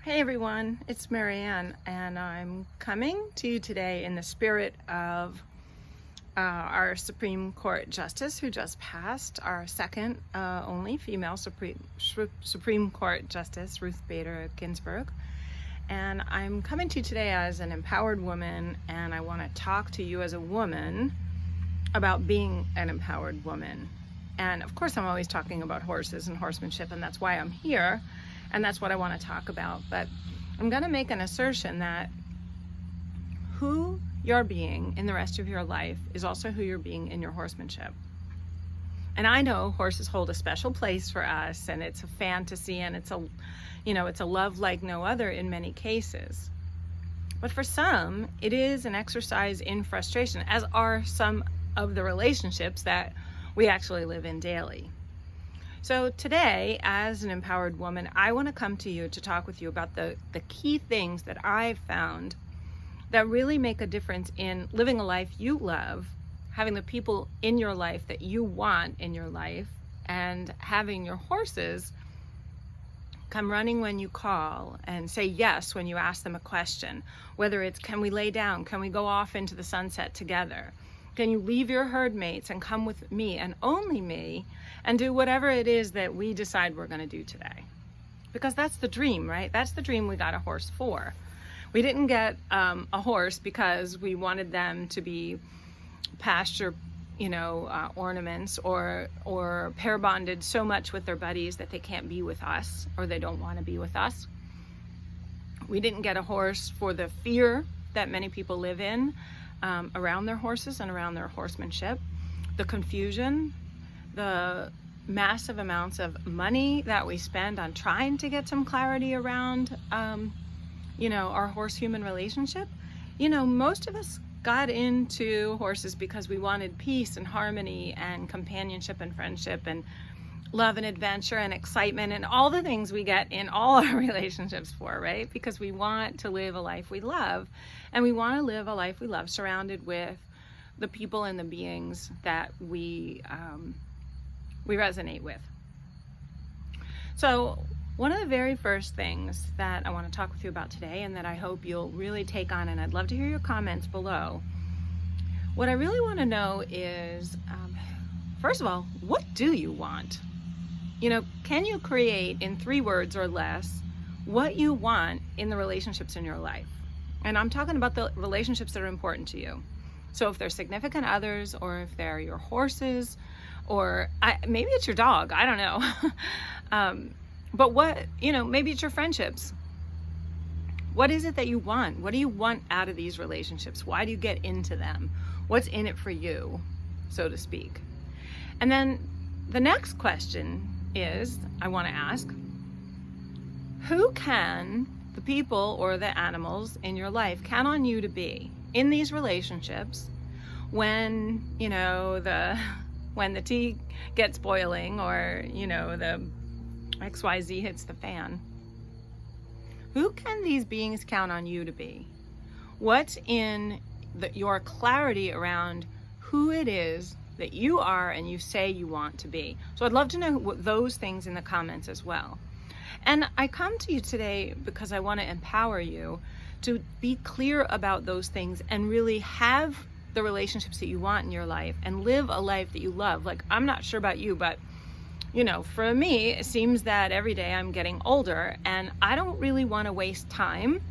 Hey everyone, it's MaryAnn, and I'm coming to you today in the spirit of our Supreme Court Justice who just passed, our second only female Supreme Court Justice, Ruth Bader Ginsburg. And I'm coming to you today as an empowered woman, and I want to talk to you as a woman about being an empowered woman. And of course I'm always talking about horses and horsemanship, and that's why I'm here. And that's what I want to talk about. But I'm going to make an assertion that who you're being in the rest of your life is also who you're being in your horsemanship. And I know horses hold a special place for us, and it's a fantasy, and it's a love like no other in many cases. But for some, it is an exercise in frustration, as are some of the relationships that we actually live in daily. So today, as an empowered woman, I want to come to you to talk with you about the key things that I've found that really make a difference in living a life you love, having the people in your life that you want in your life, and having your horses come running when you call and say yes when you ask them a question. Whether it's, can we lay down? Can we go off into the sunset together? Can you leave your herd mates and come with me and only me and do whatever it is that we decide we're going to do today? Because that's the dream, right? That's the dream we got a horse for. We didn't get a horse because we wanted them to be pasture, ornaments or pair bonded so much with their buddies that they can't be with us or they don't want to be with us. We didn't get a horse for the fear that many people live in around their horses and around their horsemanship, the confusion, the massive amounts of money that we spend on trying to get some clarity around, our horse-human relationship. Most of us got into horses because we wanted peace and harmony and companionship and friendship and love and adventure and excitement and all the things we get in all our relationships for, right? Because we want to live a life we love, and we want to live a life we love surrounded with the people and the beings that we resonate with. So one of the very first things that I want to talk with you about today, and that I hope you'll really take on, and I'd love to hear your comments below, what I really want to know is, first of all, what do you want? Can you create in 3 words or less what you want in the relationships in your life? And I'm talking about the relationships that are important to you. So if they're significant others, or if they're your horses, or maybe it's your dog, I don't know. But maybe it's your friendships. What is it that you want? What do you want out of these relationships? Why do you get into them? What's in it for you, so to speak? And then the next question is, I want to ask, who can the people or the animals in your life count on you to be in these relationships when, when the tea gets boiling, or, the XYZ hits the fan? Who can these beings count on you to be? What's in your clarity around who it is that you are and you say you want to be? So I'd love to know what those things in the comments as well. And I come to you today because I want to empower you to be clear about those things and really have the relationships that you want in your life and live a life that you love. Like, I'm not sure about you, but for me, it seems that every day I'm getting older, and I don't really want to waste time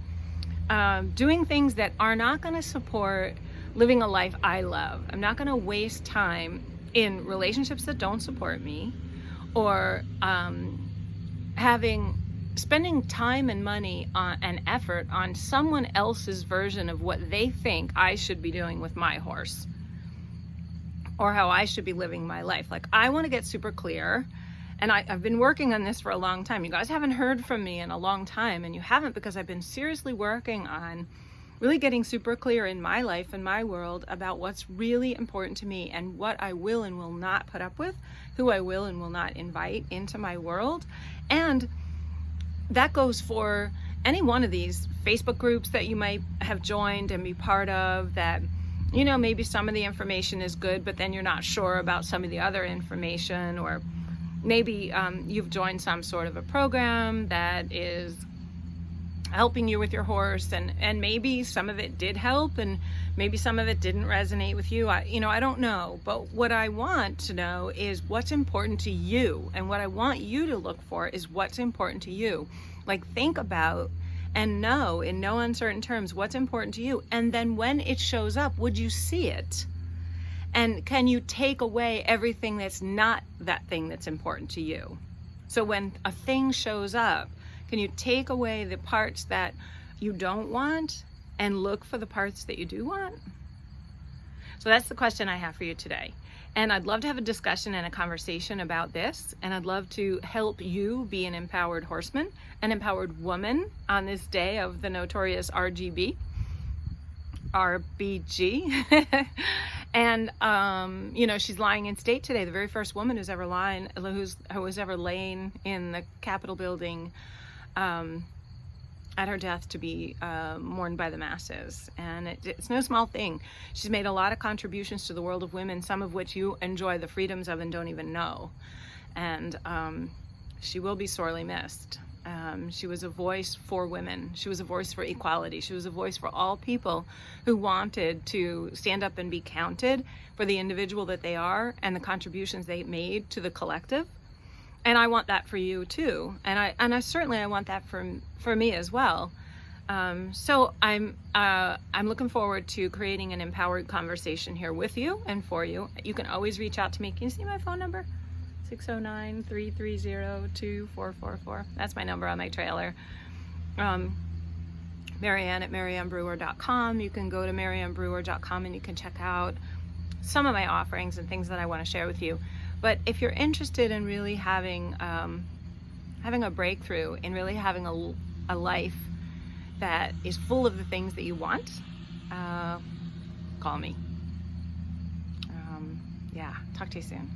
doing things that are not going to support living a life I love. I'm not going to waste time in relationships that don't support me, or spending time and money and effort on someone else's version of what they think I should be doing with my horse, or how I should be living my life. Like, I want to get super clear, and I've been working on this for a long time. You guys haven't heard from me in a long time, and you haven't because I've been seriously working on really getting super clear in my life and my world about what's really important to me and what I will and will not put up with, who I will and will not invite into my world. And that goes for any one of these Facebook groups that you might have joined and be part of, that maybe some of the information is good, but then you're not sure about some of the other information, or maybe you've joined some sort of a program that is helping you with your horse, and maybe some of it did help and maybe some of it didn't resonate with you. I don't know, but what I want to know is what's important to you, and what I want you to look for is what's important to you. Like, think about and know in no uncertain terms what's important to you, and then when it shows up, would you see it? And can you take away everything that's not that thing that's important to you? So when a thing shows up, can you take away the parts that you don't want and look for the parts that you do want? So that's the question I have for you today. And I'd love to have a discussion and a conversation about this. And I'd love to help you be an empowered horseman, an empowered woman on this day of the notorious RBG. And, she's lying in state today. The very first woman who's ever lain in the Capitol building at her death to be mourned by the masses. And it's no small thing. She's made a lot of contributions to the world of women, some of which you enjoy the freedoms of and don't even know. And she will be sorely missed. She was a voice for women. She was a voice for equality. She was a voice for all people who wanted to stand up and be counted for the individual that they are and the contributions they made to the collective. And I want that for you too. And I certainly want that for me as well. So I'm looking forward to creating an empowered conversation here with you and for you. You can always reach out to me. Can you see my phone number? 609-330-2444. That's my number on my trailer. MaryAnn at MaryAnnBrewer.com. You can go to MaryAnnBrewer.com and you can check out some of my offerings and things that I want to share with you. But if you're interested in really having a breakthrough, in really having a life that is full of the things that you want, call me. Talk to you soon.